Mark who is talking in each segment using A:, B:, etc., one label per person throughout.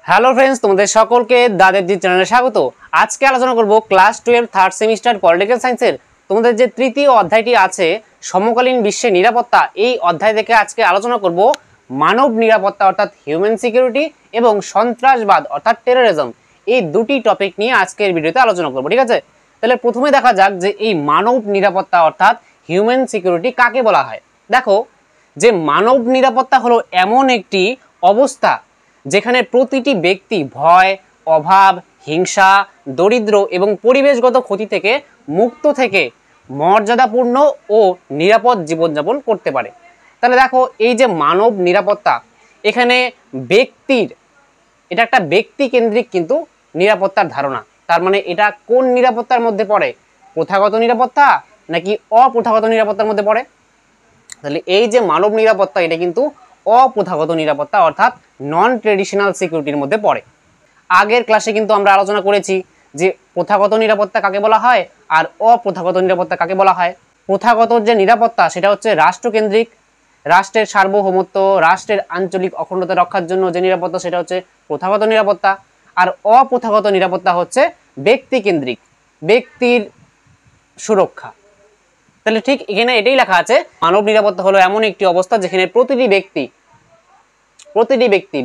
A: Hello friends, তোমাদের সকলকে দাদেবজি চ্যানেলে স্বাগত। আজকে আলোচনা করব ক্লাস 12 থার্ড সেমিস্টার পলিটিক্যাল সায়েন্সের তোমাদের যে তৃতীয় অধ্যায়টি আছে সমকালীন বিশ্বের নিরাপত্তা, এই অধ্যায় থেকে আজকে আলোচনা করব মানব নিরাপত্তা অর্থাৎ হিউম্যান সিকিউরিটি এবং সন্ত্রাসবাদ অর্থাৎ টেররিজম। এই দুটি টপিক নিয়ে আজকের ভিডিওতে আলোচনা করব, ঠিক আছে? তাহলে প্রথমে দেখা যাক যে এই মানব নিরাপত্তা অর্থাৎ হিউম্যান সিকিউরিটি কাকে বলা হয়। দেখো, যে মানব নিরাপত্তা হলো এমন একটি অবস্থা যেখানে প্রতিটি ব্যক্তি ভয়, অভাব, হিংসা, দরিদ্র এবং পরিবেশগত ক্ষতি থেকে মুক্ত থেকে মর্যাদাপূর্ণ ও নিরাপদ জীবনযাপন করতে পারে। তাহলে দেখো, এই যে মানব নিরাপত্তা, এখানে ব্যক্তির, এটা একটা ব্যক্তি কেন্দ্রিক কিন্তু নিরাপত্তার ধারণা। তার মানে এটা কোন নিরাপত্তার মধ্যে পড়ে? প্রথাগত নিরাপত্তা নাকি অপ্রথাগত নিরাপত্তার মধ্যে পড়ে? তাহলে এই যে মানব নিরাপত্তা, এটা কিন্তু অপ্রথাগত নিরাপত্তা অর্থাৎ নন ট্রেডিশনাল সিকিউরিটির মধ্যে পড়ে। আগের ক্লাসে কিন্তু আমরা আলোচনা করেছি যে প্রথাগত নিরাপত্তা কাকে বলা হয় আর অপ্রথাগত নিরাপত্তা কাকে বলা হয়। প্রথাগত যে নিরাপত্তা সেটা হচ্ছে রাষ্ট্রকেন্দ্রিক, রাষ্ট্রের সার্বভৌমত্ব, রাষ্ট্রের আঞ্চলিক অখণ্ডতা রক্ষার জন্য যে নিরাপত্তা সেটা হচ্ছে প্রথাগত নিরাপত্তা। আর অপ্রথাগত নিরাপত্তা হচ্ছে ব্যক্তিকেন্দ্রিক, ব্যক্তির সুরক্ষা। তাহলে ঠিক এখানে এটাই লেখা আছে, মানব নিরাপত্তা হলো এমন একটি অবস্থা যেখানে প্রতিটি ব্যক্তি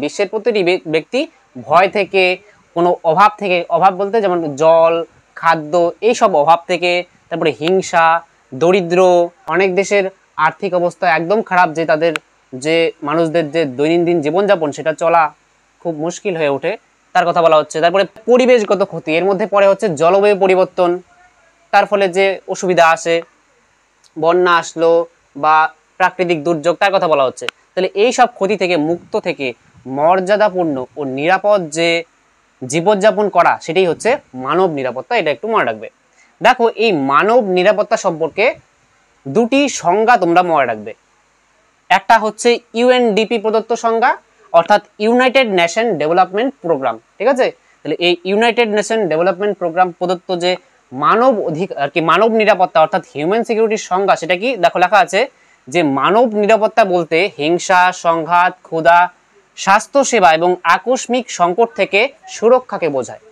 A: বিশ্বের প্রতিটি ব্যক্তি ভয় থেকে, কোনো অভাব থেকে, অভাব বলতে যেমন জল, খাদ্য, এইসব অভাব থেকে, তারপরে হিংসা, দরিদ্র, অনেক দেশের আর্থিক অবস্থা একদম খারাপ, যে তাদের যে মানুষদের যে দৈনন্দিন জীবনযাপন সেটা চলা খুব মুশকিল হয়ে ওঠে, তার কথা বলা হচ্ছে। তারপরে পরিবেশগত ক্ষতি, এর মধ্যে পড়ে হচ্ছে জলবায়ু পরিবর্তন, তার ফলে যে অসুবিধা আসে, বন্যা আসলো বা প্রাকৃতিক দুর্যোগ, তার কথা বলা হচ্ছে। তাহলে এই সব ক্ষতি থেকে মুক্ত থেকে মর্যাদাপূর্ণ ও নিরাপদ যে জীবনযাপন করা, সেটাই হচ্ছে মানব নিরাপত্তা। এটা একটু মনে রাখবে। দেখো, এই মানব নিরাপত্তা সম্পর্কে দুটি সংজ্ঞা তোমরা মনে রাখবে। একটা হচ্ছে ইউএনডিপি প্রদত্ত সংজ্ঞা অর্থাৎ ইউনাইটেড নেশন ডেভেলপমেন্ট প্রোগ্রাম, ঠিক আছে? তাহলে এই ইউনাইটেড নেশন ডেভেলপমেন্ট প্রোগ্রাম প্রদত্ত যে মানব অধিকার আর কি মানব নিরাপত্তা অর্থাৎ হিউম্যান সিকিউরিটির সংজ্ঞা, সেটা কি? দেখো, লেখা আছে যে মানব নিরাপত্তা বলতে হিংসা, সংঘাত, ক্ষুধা, স্বাস্থ্যসেবা এবং আকস্মিক সংকট থেকে সুরক্ষাকে বোঝায়।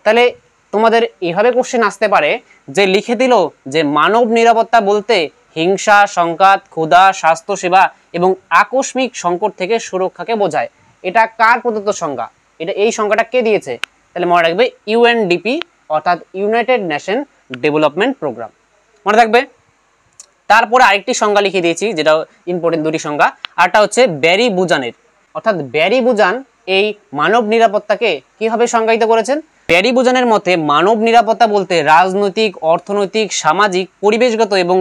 A: তাহলে তোমাদের এভাবে কোশ্চেন আসতে পারে যে লিখে দিল যে মানব নিরাপত্তা বলতে হিংসা, সংঘাত, ক্ষুধা, স্বাস্থ্যসেবা এবং আকস্মিক সংকট থেকে সুরক্ষাকে বোঝায়। এটা কার প্রদত্ত সংজ্ঞা? এটা এই সংজ্ঞাটা কে দিয়েছে? তাহলে মনে রাখবে ইউএনডিপি অর্থাৎ ইউনাইটেড নেশন ডেভেলপমেন্ট প্রোগ্রাম, মনে থাকবে। তারপরে আরেকটি সংজ্ঞা লিখে দিয়েছি, যেটা ইম্পর্টেন্ট দুটি সংজ্ঞা। আরটা হচ্ছে ব্যারি বুজানের, অর্থাৎ ব্যারি বুজান এই মানব নিরাপত্তাকে কিভাবে সংজ্ঞায়িত করেছেন। ব্যারি বুজানের মতে মানব নিরাপত্তা বলতে রাজনৈতিক, অর্থনৈতিক, সামাজিক, পরিবেশগত এবং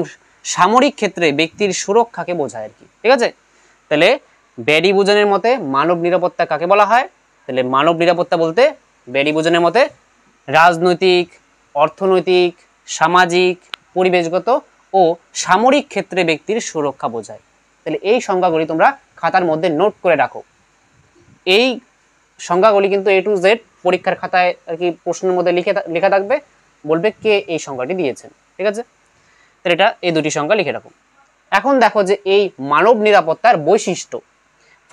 A: সামরিক ক্ষেত্রে ব্যক্তির সুরক্ষাকে বোঝায় আর কি, ঠিক আছে? তাহলে ব্যারি বুজানের মতে মানব নিরাপত্তা কাকে বলা হয়? তাহলে মানব নিরাপত্তা বলতে ব্যারি বুজানের মতে রাজনৈতিক, অর্থনৈতিক, সামাজিক, পরিবেশগত ও সামরিক ক্ষেত্রে ব্যক্তির সুরক্ষা বোঝায়। তাহলে এই সংজ্ঞাগুলি তোমরা খাতার মধ্যে নোট করে রাখো। এই সংজ্ঞাগুলি কিন্তু A to Z পরীক্ষার খাতায় আর কি প্রশ্নের মধ্যে লেখা থাকবে, বলবে কে এই সংজ্ঞাটি দিয়েছেন, ঠিক আছে? তাহলে এটা এই দুটি সংজ্ঞা লিখে রাখো। এখন দেখো যে এই মানব নিরাপত্তার বৈশিষ্ট্য।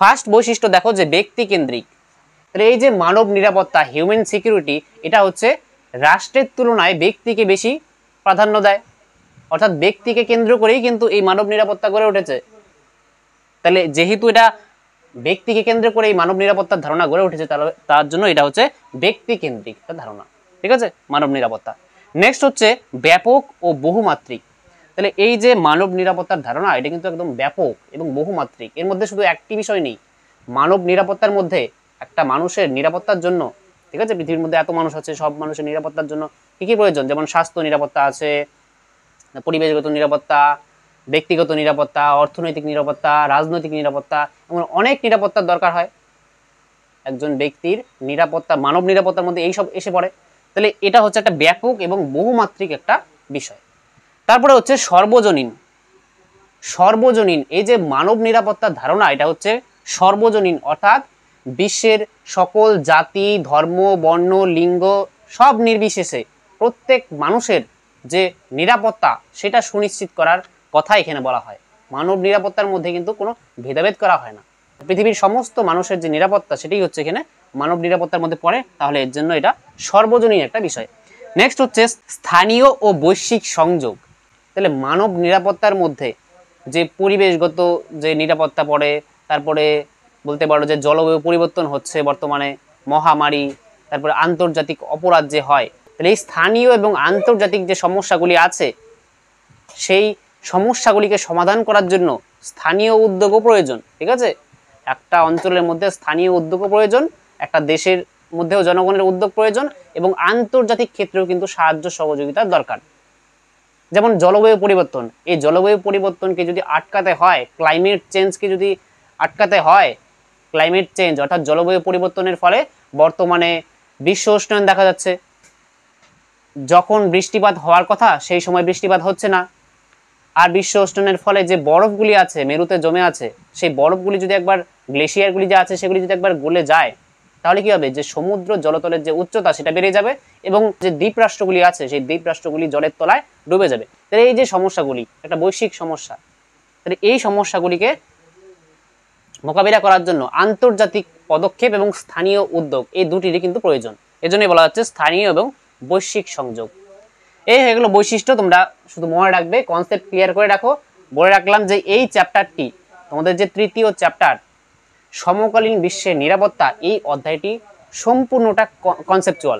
A: ফার্স্ট বৈশিষ্ট্য দেখো যে ব্যক্তি কেন্দ্রিক। তাহলে এই যে মানব নিরাপত্তা হিউম্যান সিকিউরিটি, এটা হচ্ছে রাষ্ট্রের তুলনায় ব্যক্তিকে বেশি প্রাধান্য দেয়, অর্থাৎ ব্যক্তিকে কেন্দ্র করেই কিন্তু এই মানব নিরাপত্তা গড়ে উঠেছে। তাহলে যেহেতু এটা ব্যক্তিকে কেন্দ্র করে এই মানব নিরাপত্তার ধারণা গড়ে উঠেছে, তার জন্য এটা হচ্ছে ব্যক্তি কেন্দ্রিক ধারণা, ঠিক আছে? মানব নিরাপত্তা। নেক্সট হচ্ছে ব্যাপক ও বহুমাত্রিক। তাহলে এই যে মানব নিরাপত্তার ধারণা, এটা কিন্তু একদম ব্যাপক এবং বহুমাত্রিক। এর মধ্যে শুধু একটি বিষয় নেই, মানব নিরাপত্তার মধ্যে একটা মানুষের নিরাপত্তার জন্য, ঠিক আছে, পৃথিবীর মধ্যে এত মানুষ আছে, সব মানুষের নিরাপত্তার জন্য কি কি প্রয়োজন? যেমন স্বাস্থ্য নিরাপত্তা আছে, পরিবেশগত নিরাপত্তা, ব্যক্তিগত নিরাপত্তা, অর্থনৈতিক নিরাপত্তা, রাজনৈতিক নিরাপত্তা, এমন অনেক নিরাপত্তার দরকার হয় একজন ব্যক্তির নিরাপত্তা। মানব নিরাপত্তার মধ্যে এইসব এসে পড়ে। তাহলে এটা হচ্ছে একটা ব্যাপক এবং বহুমাত্রিক একটা বিষয়। তারপরে হচ্ছে সর্বজনীন। সর্বজনীন, এই যে মানব নিরাপত্তার ধারণা, এটা হচ্ছে সর্বজনীন, অর্থাৎ বিশ্বের সকল জাতি, ধর্ম, বর্ণ, লিঙ্গ সব নির্বিশেষে প্রত্যেক মানুষের যে নিরাপত্তা সেটা সুনিশ্চিত করার কথা এখানে বলা হয়। মানব নিরাপত্তার মধ্যে কিন্তু কোনো ভেদাভেদ করা হয় না, পৃথিবীর সমস্ত মানুষের যে নিরাপত্তা সেটাই হচ্ছে এখানে মানব নিরাপত্তার মধ্যে পড়ে, তাহলে এর জন্য এটা সর্বজনীন একটা বিষয়। নেক্সট হচ্ছে স্থানীয় ও বৈশ্বিক সংযোগ। তাহলে মানব নিরাপত্তার মধ্যে যে পরিবেশগত যে নিরাপত্তা পড়ে, তারপরে বলতে পারো যে জলবায়ু পরিবর্তন হচ্ছে বর্তমানে, মহামারী, তারপরে আন্তর্জাতিক অপরাধ যে হয়, তাহলে এই স্থানীয় এবং আন্তর্জাতিক যে সমস্যাগুলি আছে সেই সমস্যাগুলিকে সমাধান করার জন্য স্থানীয় উদ্যোগও প্রয়োজন। ঠিক আছে, একটা অঞ্চলের মধ্যে স্থানীয় উদ্যোগও প্রয়োজন, একটা দেশের মধ্যেও জনগণের উদ্যোগ প্রয়োজন, এবং আন্তর্জাতিক ক্ষেত্রেও কিন্তু সাহায্য সহযোগিতার দরকার। যেমন জলবায়ু পরিবর্তন, এই জলবায়ু পরিবর্তনকে যদি আটকাতে হয়, ক্লাইমেট চেঞ্জকে যদি আটকাতে হয়, ক্লাইমেট চেঞ্জ অর্থাৎ জলবায়ু পরিবর্তনের ফলে বর্তমানে বিশ্ব উষ্ণায়ন দেখা যাচ্ছে। যখন বৃষ্টিপাত হওয়ার কথা সেই সময় বৃষ্টিপাত হচ্ছে না। আর বিশ্ব উষ্ণায়নের ফলে যে বরফগুলি আছে মেরুতে জমে আছে, সেই বরফগুলি যদি একবার, গ্লেশিয়ারগুলি যে আছে সেগুলি যদি একবার গলে যায়, তাহলে কি হবে, যে সমুদ্র জলতলের যে উচ্চতা সেটা বেড়ে যাবে এবং যে দ্বীপ রাষ্ট্রগুলি আছে সেই দ্বীপ রাষ্ট্রগুলি জলের তলায় ডুবে যাবে। তাহলে এই যে সমস্যাগুলি একটা বৈশ্বিক সমস্যা, তাহলে এই সমস্যাগুলিকে মোকাবিলা করার জন্য আন্তর্জাতিক পদক্ষেপ এবং স্থানীয় উদ্যোগ এই দুটিরই কিন্তু প্রয়োজন। এজন্যই বলা হচ্ছে স্থানীয় এবং বৈশ্বিক সংযোগ। এই হয়ে গেলো বৈশিষ্ট্য, তোমরা শুধু মনে রাখবে, কনসেপ্ট ক্লিয়ার করে রাখো। বলে রাখলাম যে এই চ্যাপ্টারটি তোমাদের যে তৃতীয় চ্যাপ্টার সমকালীন বিশ্বের নিরাপত্তা, এই অধ্যায়টি সম্পূর্ণটা কনসেপচুয়াল।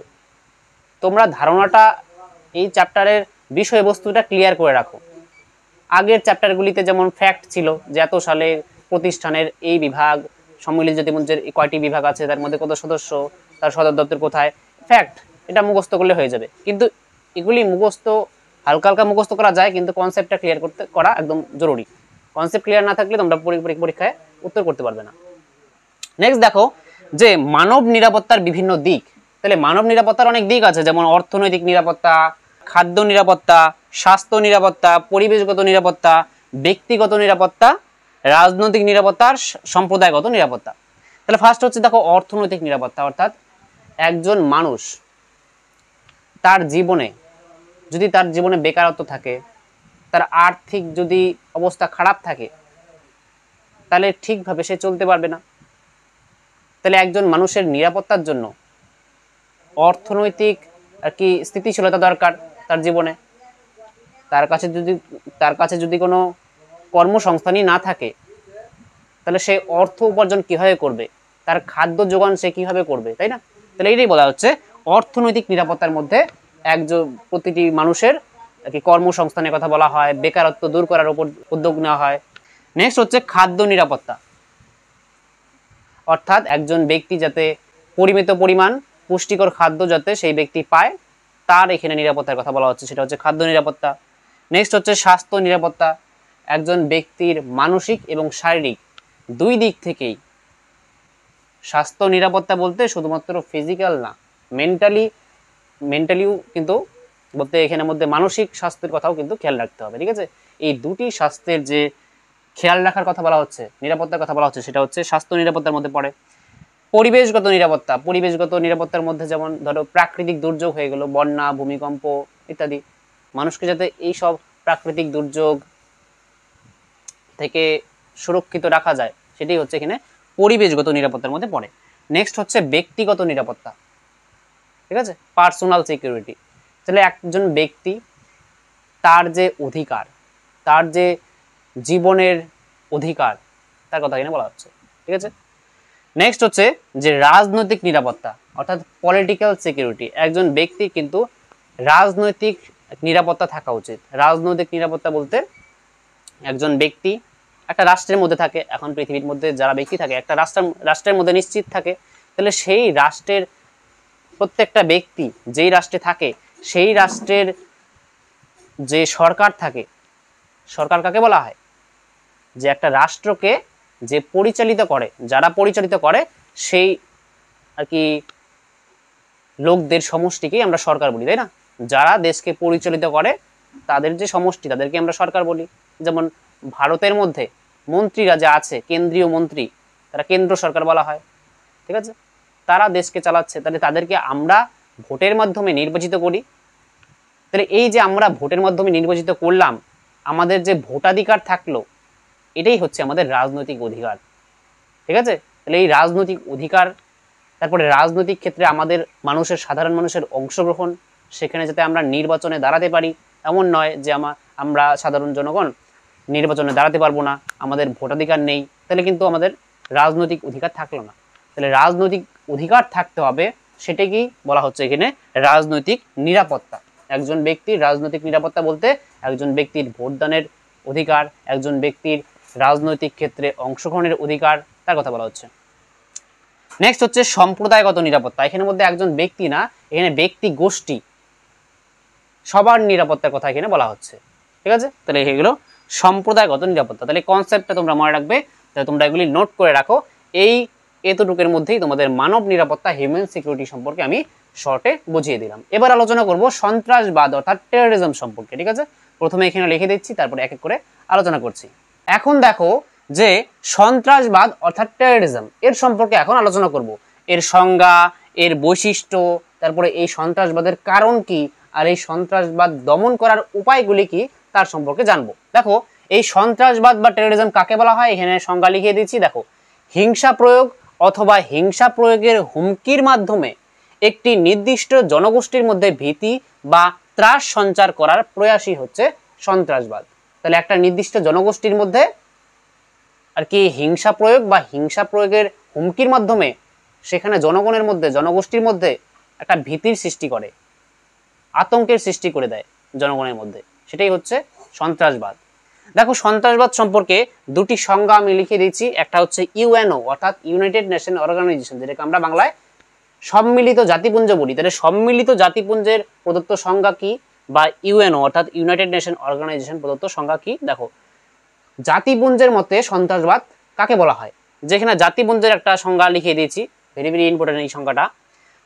A: তোমরা ধারণাটা, এই চ্যাপ্টারের বিষয়বস্তুটা ক্লিয়ার করে রাখো। আগের চ্যাপ্টারগুলিতে যেমন ফ্যাক্ট ছিল যে এত সালে প্রতিষ্ঠানের এই বিভাগ, সম্মিলিত জাতিমঞ্চের কয়টি বিভাগ আছে, তার মধ্যে কত সদস্য, তার সদর দপ্তর কোথায়, ফ্যাক্ট এটা মুখস্থ করলে হয়ে যাবে। কিন্তু এগুলি মুখস্থ হালকা হালকা মুখস্থ করা যায়, কিন্তু কনসেপ্টটা ক্লিয়ার করা একদম জরুরি। কনসেপ্ট ক্লিয়ার না থাকলে তোমরা পরীক্ষায় উত্তর করতে পারবে না। নেক্সট দেখো যে মানব নিরাপত্তার বিভিন্ন দিক। তাহলে মানব নিরাপত্তার অনেক দিক আছে, যেমন অর্থনৈতিক নিরাপত্তা, খাদ্য নিরাপত্তা, স্বাস্থ্য নিরাপত্তা, পরিবেশগত নিরাপত্তা, ব্যক্তিগত নিরাপত্তা, রাজনৈতিক নিরাপত্তা আর সম্প্রদায়গত নিরাপত্তা। তাহলে ফার্স্ট হচ্ছে দেখো অর্থনৈতিক নিরাপত্তা, অর্থাৎ একজন মানুষ তার জীবনে যদি তার জীবনে বেকারত্ব থাকে, তার আর্থিক যদি অবস্থা খারাপ থাকে, তাহলে ঠিকভাবে সে চলতে পারবে না। তাহলে একজন মানুষের নিরাপত্তার জন্য অর্থনৈতিক আর কি স্থিতিশীলতা দরকার তার জীবনে। তার কাছে যদি কোনো কর্মসংস্থানই না থাকে, তাহলে সে অর্থ উপার্জন কিভাবে করবে, তার খাদ্য যোগান সে কিভাবে করবে, তাই না? তাহলে এটাই বলা হচ্ছে অর্থনৈতিক নিরাপত্তার মধ্যে একজন প্রতিটি মানুষের কি কর্মসংস্থানের কথা বলা হয়, বেকারত্ব দূর করার উপর উদ্যোগ নেওয়া হয়। নেক্সট হচ্ছে খাদ্য নিরাপত্তা, অর্থাৎ একজন ব্যক্তি যাতে পরিমিত পরিমাণ পুষ্টিকর খাদ্য যাতে সেই ব্যক্তি পায়, তার এখানে নিরাপত্তার কথা বলা হচ্ছে, সেটা হচ্ছে খাদ্য নিরাপত্তা। নেক্সট হচ্ছে স্বাস্থ্য নিরাপত্তা, একজন ব্যক্তির মানসিক এবং শারীরিক দুই দিক থেকেই স্বাস্থ্য নিরাপত্তা বলতে শুধুমাত্র ফিজিক্যাল না, মেন্টালিও কিন্তু বলতে এখানের মধ্যে মানসিক স্বাস্থ্যের কথাও কিন্তু খেয়াল রাখতে হবে। ঠিক আছে, এই দুটি স্বাস্থ্যের যে খেয়াল রাখার কথা বলা হচ্ছে, নিরাপত্তার কথা বলা হচ্ছে, সেটা হচ্ছে স্বাস্থ্য নিরাপত্তার মধ্যে পড়ে। পরিবেশগত নিরাপত্তা, পরিবেশগত নিরাপত্তার মধ্যে যেমন ধরো প্রাকৃতিক দুর্যোগ হয়ে গেল, বন্যা, ভূমিকম্প ইত্যাদি, মানুষকে যাতে এই সব প্রাকৃতিক দুর্যোগ থেকে সুরক্ষিত রাখা যায়, সেটাই হচ্ছে এখানে পরিবেশগত নিরাপত্তার মধ্যে পড়ে। নেক্সট হচ্ছে ব্যক্তিগত নিরাপত্তা, ঠিক আছে, পার্সোনাল সিকিউরিটি। তাহলে একজন ব্যক্তি তার যে অধিকার, তার যে জীবনের অধিকার, তার কথা এখানে বলা হচ্ছে। ঠিক আছে, নেক্সট হচ্ছে যে রাজনৈতিক নিরাপত্তা, অর্থাৎ পলিটিক্যাল সিকিউরিটি। একজন ব্যক্তি কিন্তু রাজনৈতিক নিরাপত্তা থাকা উচিত। রাজনৈতিক নিরাপত্তা বলতে একজন ব্যক্তি একটা রাষ্ট্রের মধ্যে থাকে, এখন পৃথিবীর মধ্যে যারা ব্যক্তি থাকে একটা রাষ্ট্রের মধ্যে নিশ্চিত থাকে, তাহলে সেই রাষ্ট্রের প্রত্যেকটা ব্যক্তি যেই রাষ্ট্রে থাকে সেই রাষ্ট্রের যে সরকার থাকে, সরকার কাকে বলা হয়, যে একটা রাষ্ট্রকে যে পরিচালিত করে, যারা পরিচালিত করে সেই আর কি লোকদের সমষ্টিকেই আমরা সরকার বলি, তাই না? যারা দেশকে পরিচালিত করে তাদের যে সমষ্টি, তাদেরকে আমরা সরকার বলি। যেমন ভারতের মধ্যে মন্ত্রীরা যা আছে, কেন্দ্রীয় মন্ত্রী, তারা কেন্দ্র সরকার বলা হয়। ঠিক আছে, তারা দেশকে চালাচ্ছে, তাহলে তাদেরকে আমরা ভোটের মাধ্যমে নির্বাচিত করি। তাহলে এই যে আমরা ভোটের মাধ্যমে নির্বাচিত করলাম, আমাদের যে ভোটাধিকার থাকলো, এটাই হচ্ছে আমাদের রাজনৈতিক অধিকার। ঠিক আছে, তাহলে এই রাজনৈতিক অধিকার তারপরে রাজনৈতিক ক্ষেত্রে আমাদের সাধারণ মানুষের অংশগ্রহণ, সেখানে যাতে আমরা নির্বাচনে দাঁড়াতে পারি, এমন নয় যে আমরা সাধারণ জনগণ নির্বাচনে দাঁড়াতে পারবো না, আমাদের ভোটাধিকার নেই, তাহলে কিন্তু আমাদের রাজনৈতিক অধিকার থাকলো না। তাহলে রাজনৈতিক অধিকার থাকতে হবে, সেটাকেই বলা হচ্ছে এখানে রাজনৈতিক নিরাপত্তা। একজন ব্যক্তির রাজনৈতিক নিরাপত্তা বলতে একজন ব্যক্তির ভোটদানের অধিকার, একজন ব্যক্তির রাজনৈতিক ক্ষেত্রে অংশগ্রহণের অধিকার, তার কথা বলা হচ্ছে। নেক্সট হচ্ছে সম্প্রদায়গত নিরাপত্তা। এখানের মধ্যে একজন ব্যক্তি না, এখানে ব্যক্তি গোষ্ঠী সবার নিরাপত্তার কথা এখানে বলা হচ্ছে। ঠিক আছে, তাহলে এগুলো সম্প্রদায়গত নিরাপত্তা। তাহলে কনসেপ্টটা তোমরা মনে রাখবে, তাহলে তোমরা এগুলি নোট করে রাখো। এতটুকুর মধ্যেই তোমাদের মানব নিরাপত্তা, হিউম্যান সিকিউরিটি সম্পর্কে আমি শর্টে বুঝিয়ে দিলাম। এবার আলোচনা করব সন্ত্রাসবাদ অর্থাৎ টেরোরিজম সম্পর্কে। ঠিক আছে, প্রথমে এখানে লিখে দিচ্ছি, তারপরে এক এক করে আলোচনা করছি। এখন দেখো যে সন্ত্রাসবাদ অর্থাৎ টেরোরিজম এর সম্পর্কে এখন আলোচনা করব, এর সংজ্ঞা, এর বৈশিষ্ট্য, তারপরে এই সন্ত্রাসবাদের কারণ কি, আর এই সন্ত্রাসবাদ দমন করার উপায়গুলি কি তার সম্পর্কে জানবো। দেখো এই সন্ত্রাসবাদ বা টেরোরিজম কাকে বলা হয়, এখানে সংজ্ঞা লিখিয়ে দিচ্ছি। দেখো, হিংসা প্রয়োগ অথবা হিংসা প্রয়োগের হুমকির মাধ্যমে একটি নির্দিষ্ট জনগোষ্ঠীর মধ্যে ভীতি বা ত্রাস সঞ্চার করার প্রয়াসই হচ্ছে সন্ত্রাসবাদ। তাহলে একটা নির্দিষ্ট জনগোষ্ঠীর মধ্যে আর কি হিংসা প্রয়োগ বা হিংসা প্রয়োগের হুমকির মাধ্যমে সেখানে জনগণের মধ্যে, জনগোষ্ঠীর মধ্যে একটা ভীতির সৃষ্টি করে, আতঙ্কের সৃষ্টি করে দেয় জনগণের মধ্যে, সেটাই হচ্ছে সন্ত্রাসবাদ। দেখো সন্ত্রাসবাদ সম্পর্কে দুটি সংজ্ঞা আমি লিখে দিচ্ছি। একটা হচ্ছে ইউএনও অর্থাৎ ইউনাইটেড নেশন অর্গানাইজেশন, যেটাকে আমরা বাংলায় সম্মিলিত জাতিপুঞ্জ বলি। তাহলে সম্মিলিত জাতিপুঞ্জের প্রদত্ত সংজ্ঞা কি, বা ইউএনও অর্থাৎ ইউনাইটেড নেশন অর্গানাইজেশন প্রদত্ত সংজ্ঞা কি। দেখো জাতিপুঞ্জের মতে সন্ত্রাসবাদ কাকে বলা হয়, যেখানে জাতিপুঞ্জের একটা সংজ্ঞা লিখে দিয়েছি, ভেরি ভেরি ইম্পর্টেন্ট এই সংজ্ঞাটা,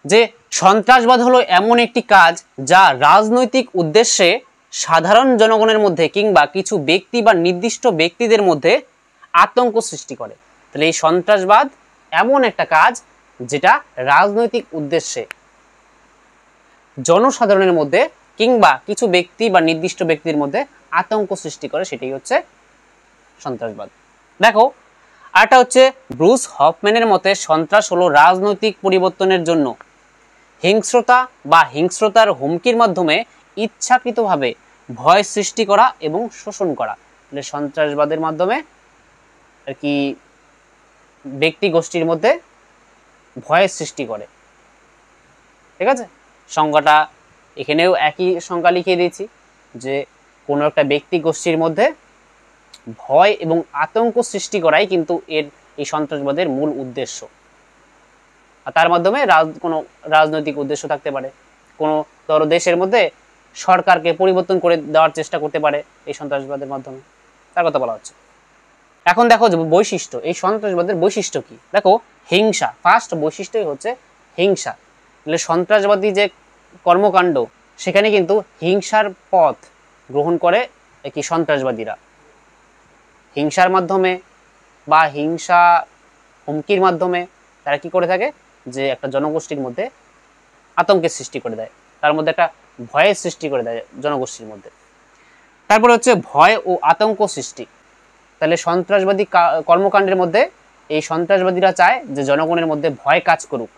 A: যে সন্ত্রাসবাদ হলো এমন একটি কাজ যা রাজনৈতিক উদ্দেশ্যে সাধারণ জনগণের মধ্যে কিংবা কিছু ব্যক্তি বা নির্দিষ্ট ব্যক্তিদের মধ্যে আতঙ্ক সৃষ্টি করে। তাহলে এই সন্ত্রাসবাদ এমন একটা কাজ যেটা রাজনৈতিক উদ্দেশ্যে জনসাধারণের মধ্যে কিংবা কিছু ব্যক্তি বা নির্দিষ্ট ব্যক্তির মধ্যে আতঙ্ক সৃষ্টি করে, সেটাই হচ্ছে সন্ত্রাসবাদ। দেখো আরটা হচ্ছে ব্রুস হফম্যানের মতে সন্ত্রাস হলো রাজনৈতিক পরিবর্তনের জন্য হিংস্রতা বা হিংস্রতার হুমকির মাধ্যমে ইচ্ছাকৃতভাবে ভয় সৃষ্টি করা এবং শোষণ করা। তাহলে সন্ত্রাসবাদের মাধ্যমে আর কি ব্যক্তি গোষ্ঠীর মধ্যে ভয়ের সৃষ্টি করে। ঠিক আছে, সংজ্ঞাটা এখানেও একই সংজ্ঞা লিখিয়ে দিয়েছি, যে কোনো একটা ব্যক্তি গোষ্ঠীর মধ্যে ভয় এবং আতঙ্ক সৃষ্টি করাই কিন্তু এই সন্ত্রাসবাদের মূল উদ্দেশ্য। আর তার মাধ্যমে কোনো রাজনৈতিক উদ্দেশ্য থাকতে পারে, কোনো ধরো দেশের মধ্যে সরকারকে পরিবর্তন করে দেওয়ার চেষ্টা করতে পারে এই সন্ত্রাসবাদের মাধ্যমে, তার কথা বলা হচ্ছে। এখন দেখো যে বৈশিষ্ট্য, এই সন্ত্রাসবাদের বৈশিষ্ট্য কি। দেখো হিংসা, ফার্স্ট বৈশিষ্ট্যই হচ্ছে হিংসা। তাহলে সন্ত্রাসবাদী যে কর্মকাণ্ড সেখানে কিন্তু হিংসার পথ গ্রহণ করে কি সন্ত্রাসবাদীরা, হিংসার মাধ্যমে বা হিংসা হুমকির মাধ্যমে তারা কি করে থাকে, যে একটা জনগোষ্ঠীর মধ্যে আতঙ্কের সৃষ্টি করে দেয়, তার মধ্যে একটা ভয়ের সৃষ্টি করে দেয় জনগোষ্ঠীর মধ্যে। তারপরে হচ্ছে ভয় ও আতঙ্ক সৃষ্টি। তাহলে সন্ত্রাসবাদী কর্মকাণ্ডের মধ্যে এই সন্ত্রাসবাদীরা চায় যে জনগণের মধ্যে ভয় কাজ করুক,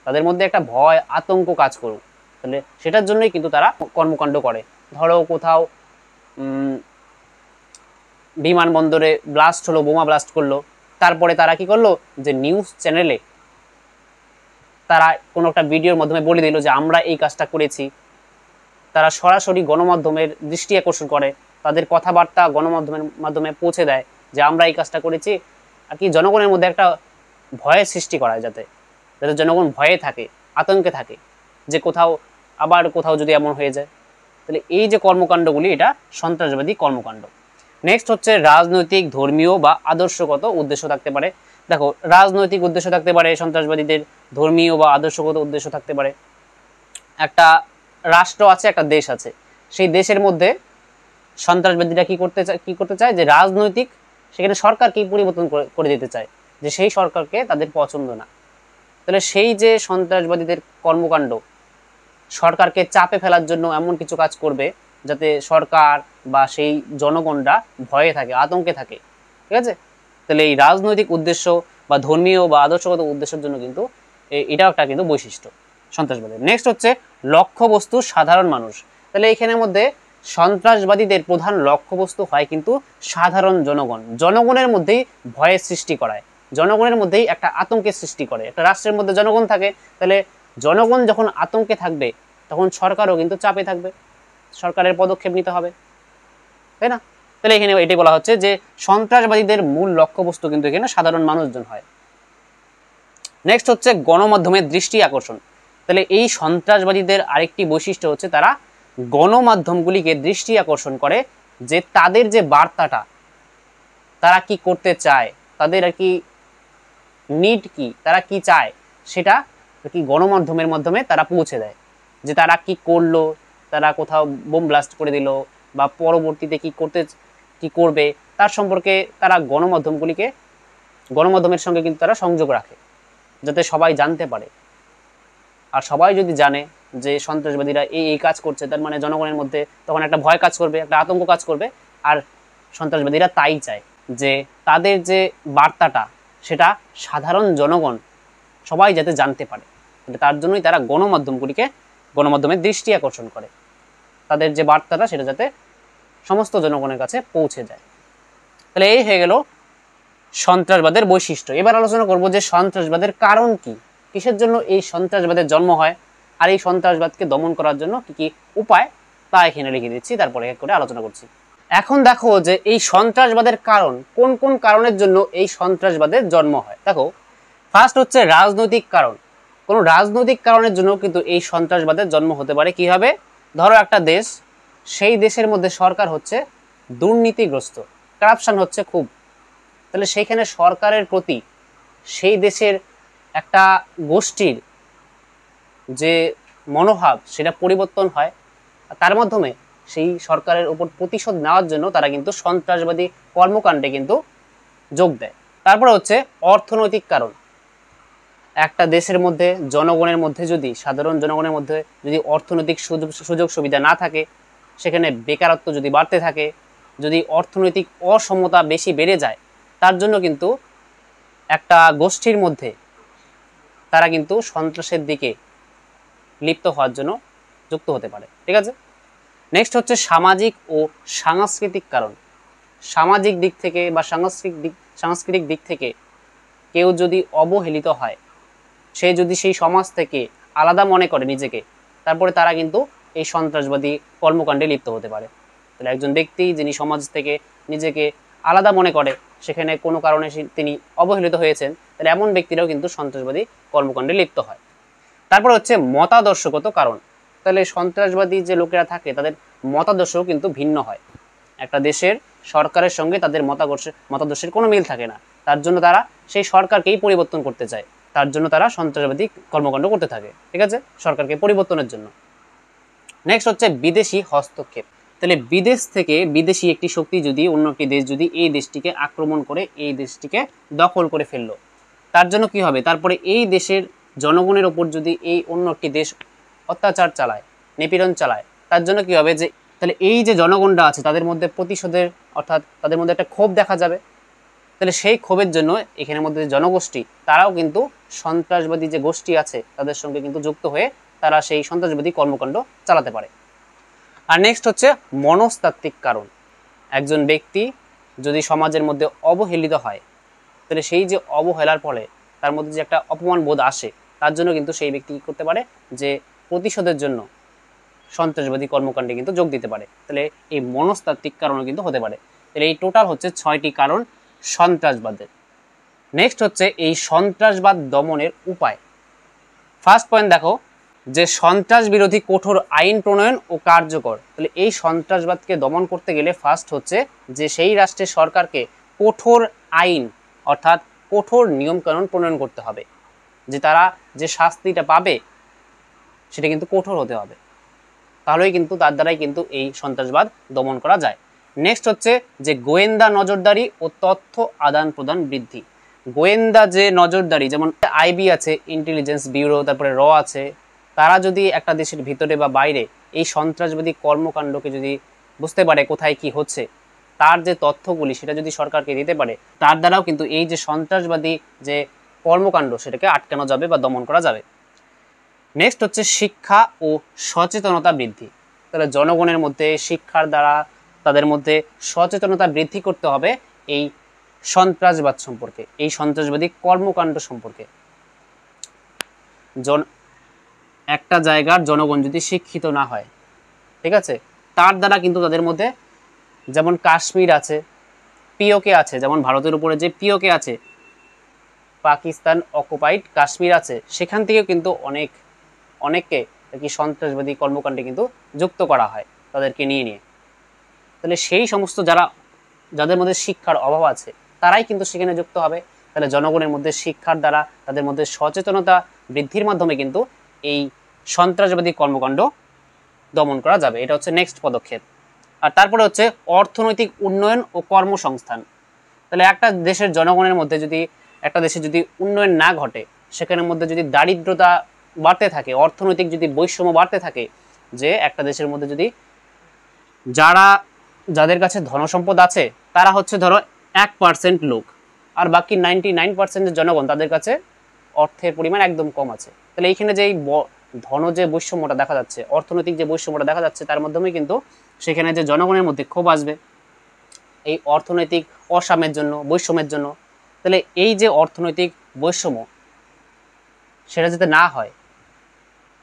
A: তাদের মধ্যে একটা ভয় আতঙ্ক কাজ করুক। তাহলে সেটার জন্যই কিন্তু তারা কর্মকাণ্ড করে। ধরো কোথাও বিমানবন্দরে ব্লাস্ট হলো, বোমা ব্লাস্ট করলো, তারপরে তারা কি করলো, যে নিউজ চ্যানেলে তারা কোনো একটা ভিডিওর মাধ্যমে বলে দিল যে আমরা এই কাজটা করেছি। তারা সরাসরি গণমাধ্যমের দৃষ্টি আকর্ষণ করে, তাদের কথাবার্তা গণমাধ্যমের মাধ্যমে পৌঁছে দেয় যে আমরা এই কাজটা করেছি, আর কি জনগণের মধ্যে একটা ভয়ের সৃষ্টি করায়, যাতে জনগণ ভয়ে থাকে, আতঙ্কে থাকে, যে কোথাও যদি এমন হয়ে যায়। তাহলে এই যে কর্মকাণ্ডগুলি, এটা সন্ত্রাসবাদী কর্মকাণ্ড। নেক্সট হচ্ছে রাজনৈতিক, ধর্মীয় বা আদর্শগত উদ্দেশ্য থাকতে পারে। দেখো রাজনৈতিক উদ্দেশ্য থাকতে পারে সন্ত্রাসবাদীদের, ধর্মীয় বা আদর্শগত উদ্দেশ্য থাকতে পারে। একটা রাষ্ট্র আছে, একটা দেশ আছে, সেই দেশের মধ্যে সন্ত্রাসবাদীরা কি করতে চায়, যে রাজনৈতিক সেখানে সরকারকে পরিবর্তন করে দিতে চায়, যে সেই সরকারকে তাদের পছন্দ না। তাহলে সেই যে সন্ত্রাসবাদীদের কর্মকাণ্ড, সরকারকে চাপে ফেলার জন্য এমন কিছু কাজ করবে যাতে সরকার বা সেই জনগণরা ভয়ে থাকে, আতঙ্কে থাকে। ঠিক আছে, তাহলে এই রাজনৈতিক উদ্দেশ্য বা ধর্মীয় বা আদর্শগত উদ্দেশ্যের জন্য কিন্তু এটাও একটা কিন্তু বৈশিষ্ট্য সন্ত্রাসবাদের। নেক্সট হচ্ছে লক্ষ্যবস্তু সাধারণ মানুষ। তাহলে এখানের মধ্যে সন্ত্রাসবাদীদের প্রধান লক্ষ্যবস্তু হয় কিন্তু সাধারণ জনগণ। জনগণের মধ্যেই ভয়ের সৃষ্টি করায়, জনগণের মধ্যেই একটা আতঙ্কের সৃষ্টি করে। একটা রাষ্ট্রের মধ্যে জনগণ থাকে, তাহলে জনগণ যখন আতঙ্কে থাকবে তখন সরকারও কিন্তু চাপে থাকবে, সরকারের পদক্ষেপ নিতে হবে, তাই না? তাহলে এখানে এটাই বলা হচ্ছে যে সন্ত্রাসবাদীদের মূল লক্ষ্যবস্তু কিন্তু এখানে সাধারণ মানুষজন হয়। নেক্সট হচ্ছে গণমাধ্যমের দৃষ্টি আকর্ষণ। তাহলে এই সন্ত্রাসবাদীদের আরেকটি বৈশিষ্ট্য হচ্ছে তারা গণমাধ্যমগুলিকে দৃষ্টি আকর্ষণ করে, যে তাদের যে বার্তাটা তারা কি করতে চায়, তাদের আর কি নিড কি, তারা কি চায়, সেটা কি গণমাধ্যমের মাধ্যমে তারা পৌঁছে দেয়। যে তারা কি করলো, তারা কোথাও বোম ব্লাস্ট করে দিল বা পরবর্তীতে কি করবে তার সম্পর্কে তারা গণমাধ্যমের সঙ্গে কিন্তু তারা সংযোগ রাখে, যাতে সবাই জানতে পারে। আর সবাই যদি জানে যে সন্ত্রাসবাদীরা এই কাজ করছে, তার মানে জনগণের মধ্যে তখন একটা ভয় কাজ করবে, একটা আতঙ্ক কাজ করবে। আর সন্ত্রাসবাদীরা তাই চায় যে তাদের যে বার্তাটা সেটা সাধারণ জনগণ সবাই যাতে জানতে পারে। তার জন্যই তারা গণমাধ্যমের দৃষ্টি আকর্ষণ করে, তাদের যে বার্তাটা সেটা যাতে সমস্ত জনগণের কাছে পৌঁছে যায়। তাহলে এই হয়ে গেল সন্ত্রাসবাদের বৈশিষ্ট্য। এবার আলোচনা করব যে সন্ত্রাসবাদের কারণ কি, কিসের জন্য এই সন্ত্রাসবাদের জন্ম হয়, আর এই সন্ত্রাসবাদকে দমন করার জন্য কি কি উপায় তা এখানে লিখে দিচ্ছি, তারপরে এক করে আলোচনা করছি। এখন দেখো যে এই সন্ত্রাসবাদের কারণ, কোন কোন কারণের জন্য এই সন্ত্রাসবাদের জন্ম হয়। দেখো, ফার্স্ট হচ্ছে রাজনৈতিক কারণ। কোনো রাজনৈতিক কারণের জন্য কিন্তু এই সন্ত্রাসবাদের জন্ম হতে পারে। কি হবে, ধরো একটা দেশ, সেই দেশের মধ্যে সরকার হচ্ছে দুর্নীতিগ্রস্ত, কারাপশন হচ্ছে খুব, তাহলে সেইখানে সরকারের প্রতি সেই দেশের একটা গোষ্ঠীর যে মনোভাব সেটা পরিবর্তন হয়, তার মাধ্যমে সেই সরকারের উপর প্রতিশোধ নেওয়ার জন্য তারা কিন্তু সন্ত্রাসবাদী কর্মকাণ্ডে কিন্তু যোগ দেয়। তারপরে হচ্ছে অর্থনৈতিক কারণ। একটা দেশের মধ্যে জনগণের মধ্যে যদি, সাধারণ জনগণের মধ্যে যদি অর্থনৈতিক সুযোগ সুবিধা না থাকে, সেখানে বেকারত্ব যদি বাড়তে থাকে, যদি অর্থনৈতিক অসমতা বেশি বেড়ে যায়, তার জন্য কিন্তু একটা গোষ্ঠীর মধ্যে তারা কিন্তু সন্ত্রাসের দিকে লিপ্ত হওয়ার জন্য যুক্ত হতে পারে। ঠিক আছে, নেক্সট হচ্ছে সামাজিক ও সাংস্কৃতিক কারণ। সামাজিক দিক থেকে বা সাংস্কৃতিক দিক থেকে কেউ যদি অবহেলিত হয়, সে যদি সেই সমাজ থেকে আলাদা মনে করে নিজেকে, তারপরে তারা কিন্তু এই সন্ত্রাসবাদী কর্মকাণ্ডে লিপ্ত হতে পারে। তাহলে একজন ব্যক্তি যিনি সমাজ থেকে নিজেকে আলাদা মনে করে, সেখানে কোনো কারণে তিনি অবহেলিত হয়েছেন, তাহলে এমন ব্যক্তিরাও কিন্তু সন্ত্রাসবাদী কর্মকাণ্ডে লিপ্ত হয়। তারপর হচ্ছে মতাদর্শগত কারণ। তাহলে সন্ত্রাসবাদী যে লোকেরা থাকে তাদের মতাদর্শও কিন্তু ভিন্ন হয়। একটা দেশের সরকারের সঙ্গে তাদের মতাদর্শের কোনো মিল থাকে না, তার জন্য তারা সেই সরকারকেই পরিবর্তন করতে চায়, তার জন্য তারা সন্ত্রাসবাদী কর্মকাণ্ড করতে থাকে। ঠিক আছে, সরকারকে পরিবর্তনের জন্য। নেক্সট হচ্ছে বিদেশি হস্তক্ষেপ। তাহলে বিদেশ থেকে বিদেশি একটি শক্তি যদি, অন্য একটি দেশ যদি এই দেশটিকে আক্রমণ করে, এই দেশটিকে দখল করে ফেললো, তার জন্য কি হবে, তারপরে এই দেশের জনগণের ওপর যদি এই অন্য একটি দেশ অত্যাচার চালায়, নিপীড়ন চালায়, তার জন্য কি হবে, যে তাহলে এই যে জনগণরা আছে তাদের মধ্যে প্রতিশোধের, অর্থাৎ তাদের মধ্যে একটা ক্ষোভ দেখা যাবে। তাহলে সেই ক্ষোভের জন্য এখানের মধ্যে যে জনগোষ্ঠী, তারাও কিন্তু সন্ত্রাসবাদী যে গোষ্ঠী আছে তাদের সঙ্গে কিন্তু যুক্ত হয়ে তারা সেই সন্ত্রাসবাদী কর্মকাণ্ড চালাতে পারে। আর নেক্সট হচ্ছে মনস্তাত্ত্বিক কারণ। একজন ব্যক্তি যদি সমাজের মধ্যে অবহেলিত হয়, তাহলে সেই যে অবহেলার ফলে তার মধ্যে যে একটা অপমান বোধ আসে, তার জন্য কিন্তু সেই ব্যক্তি কী করতে পারে, যে প্রতিশোধের জন্য সন্ত্রাসবাদী কর্মকাণ্ডে কিন্তু যোগ দিতে পারে। তাহলে এই মনস্তাত্ত্বিক কারণও কিন্তু হতে পারে। তাহলে এই টোটাল হচ্ছে 6টি কারণ সন্ত্রাসবাদের। নেক্সট হচ্ছে এই সন্ত্রাসবাদ দমনের উপায়। ফার্স্ট পয়েন্ট দেখো, যে সন্ত্রাস বিরোধী কঠোর আইন প্রণয়ন ও কার্যকর। তাহলে এই সন্ত্রাসবাদকে দমন করতে গেলে ফার্স্ট হচ্ছে যে সেই রাষ্ট্রের সরকারকে কঠোর আইন, অর্থাৎ কঠোর নিয়মকানুন প্রণয়ন করতে হবে, যে তারা যে শাস্তিটা পাবে সেটা কিন্তু কঠোর হতে হবে, তাহলেই কিন্তু তার দ্বারাই কিন্তু এই সন্ত্রাসবাদ দমন করা যায়। নেক্সট হচ্ছে যে গোয়েন্দা নজরদারি ও তথ্য আদান প্রদান বৃদ্ধি। গোয়েন্দা যে নজরদারি, যেমন আইবি আছে, ইন্টেলিজেন্স ব্যুরো, তারপরে র আছে, তারা যদি একটা দেশের ভিতরে বা বাইরে এই সন্ত্রাসবাদী কর্মকাণ্ডকে যদি বুঝতে পারে কোথায় কি হচ্ছে, তার যে তথ্যগুলি সেটা যদি সরকারকে দিতে পারে, তার দ্বারাও কিন্তু এই যে সন্ত্রাসবাদী যে কর্মকাণ্ড সেটাকে আটকানো যাবে বা দমন করা যাবে। নেক্সট হচ্ছে শিক্ষা ও সচেতনতা বৃদ্ধি। তাহলে জনগণের মধ্যে শিক্ষার দ্বারা তাদের মধ্যে সচেতনতা বৃদ্ধি করতে হবে এই সন্ত্রাসবাদ সম্পর্কে, এই সন্ত্রাসবাদী কর্মকাণ্ড সম্পর্কে। একটা জায়গার জনগণ যদি শিক্ষিত না হয়, ঠিক আছে, তার দ্বারা কিন্তু তাদের মধ্যে, যেমন কাশ্মীর আছে, পিওকে আছে, যেমন ভারতের উপরে যে পিওকে আছে, পাকিস্তান অকুপাইড কাশ্মীর আছে, সেখান থেকেও কিন্তু অনেককে কি সন্ত্রাসবাদী কর্মকাণ্ডে কিন্তু যুক্ত করা হয় তাদেরকে নিয়ে। তাহলে সেই সমস্ত যাদের মধ্যে শিক্ষার অভাব আছে তারাই কিন্তু সেখানে যুক্ত হবে। তাহলে জনগণের মধ্যে শিক্ষার দ্বারা তাদের মধ্যে সচেতনতা বৃদ্ধির মাধ্যমে কিন্তু এই সন্ত্রাসবাদী কর্মকাণ্ড দমন করা যাবে। এটা হচ্ছে নেক্সট পদক্ষেপ। আর তারপরে হচ্ছে অর্থনৈতিক উন্নয়ন ও কর্মসংস্থান। তাহলে একটা দেশের জনগণের মধ্যে যদি, একটা দেশে যদি উন্নয়ন না ঘটে, সেখানের মধ্যে যদি দারিদ্রতা বাড়তে থাকে, অর্থনৈতিক যদি বৈষম্য বাড়তে থাকে, যে একটা দেশের মধ্যে যদি যাদের কাছে ধনসম্পদ আছে তারা হচ্ছে ধরো 1% লোক, আর বাকি 99% জনগণ তাদের কাছে অর্থের পরিমাণ একদম কম আছে, তাহলে এইখানে যে যে বৈষম্যটা দেখা যাচ্ছে, অর্থনৈতিক যে বৈষম্যটা দেখা যাচ্ছে, তার মাধ্যমে কিন্তু সেখানে যে জনগণের মধ্যে ক্ষোভ আসবে এই অর্থনৈতিক অসাম্যের জন্য, বৈষম্যের জন্য। তাহলে এই যে অর্থনৈতিক বৈষম্য সেটা যাতে না হয়,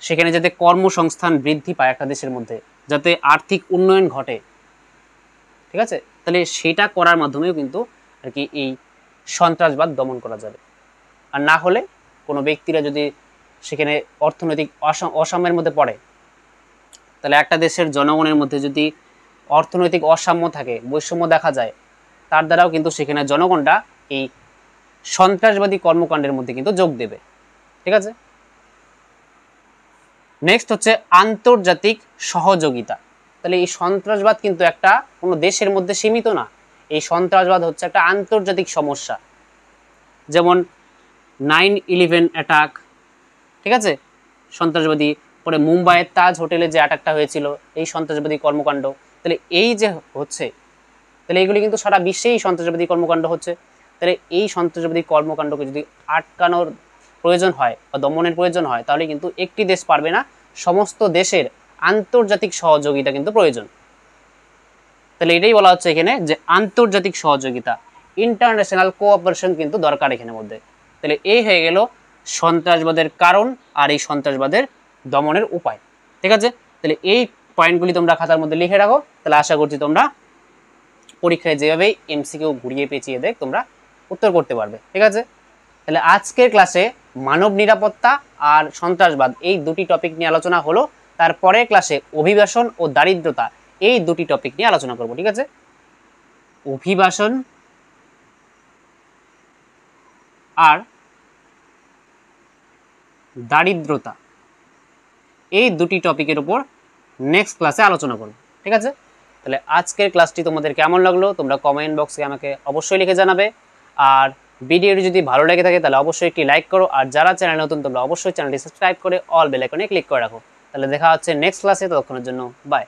A: সেখানে যাতে কর্মসংস্থান বৃদ্ধি পায় একটা দেশের মধ্যে, যাতে আর্থিক উন্নয়ন ঘটে, ঠিক আছে, তাহলে সেটা করার মাধ্যমেও কিন্তু আর কি এই সন্ত্রাসবাদ দমন করা যাবে। আর না হলে কোনো ব্যক্তিরা যদি সেখানে অর্থনৈতিক অসাম্যের মধ্যে পড়ে, তাহলে একটা দেশের জনগণের মধ্যে যদি অর্থনৈতিক অসাম্য থাকে, বৈষম্য দেখা যায়, তার দ্বারাও কিন্তু সেখানে জনগণটা এই সন্ত্রাসবাদী কর্মকাণ্ডের মধ্যে কিন্তু যোগ দেবে, ঠিক আছে। নেক্সট হচ্ছে আন্তর্জাতিক সহযোগিতা। তাহলে এই সন্ত্রাসবাদ কিন্তু একটা কোনো দেশের মধ্যে সীমিত না, এই সন্ত্রাসবাদ হচ্ছে একটা আন্তর্জাতিক সমস্যা। যেমন 9/11 অ্যাটাক, ঠিক আছে, সন্ত্রাসবাদী, পরে মুম্বাইয়ের তাজ হোটেলে যে অ্যাটাকটা হয়েছিল, এই সন্ত্রাসবাদী কর্মকাণ্ড। তাহলে এই যে হচ্ছে, তাহলে এইগুলি কিন্তু সারা বিশ্বেই সন্ত্রাসবাদী কর্মকাণ্ড হচ্ছে। তাহলে এই সন্ত্রাসবাদী কর্মকাণ্ডকে যদি আটকানোর প্রয়োজন হয় বা দমনের প্রয়োজন হয়, তাহলে কিন্তু একটি দেশ পারবে না, সমস্ত দেশের আন্তর্জাতিক সহযোগিতা কিন্তু প্রয়োজন। তাহলে এটাই বলা হচ্ছে এখানে যে আন্তর্জাতিক সহযোগিতা, ইন্টারন্যাশনাল কোঅপারেশন কিন্তু দরকার এখানে মধ্যে। তাহলে এই হয়ে গেল সন্ত্রাসবাদের কারণ আর এই সন্ত্রাসবাদের দমনের উপায়, ঠিক আছে। তাহলে এই পয়েন্টগুলি তোমরা খাতার মধ্যে লিখে রাখো। তাহলে আশা করছি তোমরা পরীক্ষায় যেভাবে এমসিকিউ ঘুরিয়ে পেঁচিয়ে দেখ তোমরা উত্তর করতে পারবে, ঠিক আছে। তাহলে আজকের ক্লাসে মানব নিরাপত্তা আর সন্ত্রাসবাদ এই দুটি টপিক নিয়ে আলোচনা হলো। তারপরের ক্লাসে অভিবাসন ও দারিদ্রতা এই দুটি টপিক নিয়ে আলোচনা করব, ঠিক আছে। অভিবাসন আর দারিদ্রতা এই দুটি টপিকের উপর নেক্সট ক্লাসে আলোচনা করব, ঠিক আছে। তাহলে আজকের ক্লাসটি তোমাদের কেমন লাগলো তোমরা কমেন্ট বক্সে আমাকে অবশ্যই লিখে জানাবে। আর ভিডিওটি যদি ভালো লেগে থাকে তাহলে অবশ্যই একটি লাইক করো, আর যারা চ্যানেল নতুন তোমরা অবশ্যই চ্যানেলটি সাবস্ক্রাইব করে অল বেল আইকনে ক্লিক করে রাখো। তাহলে দেখা হচ্ছে নেক্সট ক্লাসে, ততক্ষণের জন্য বাই।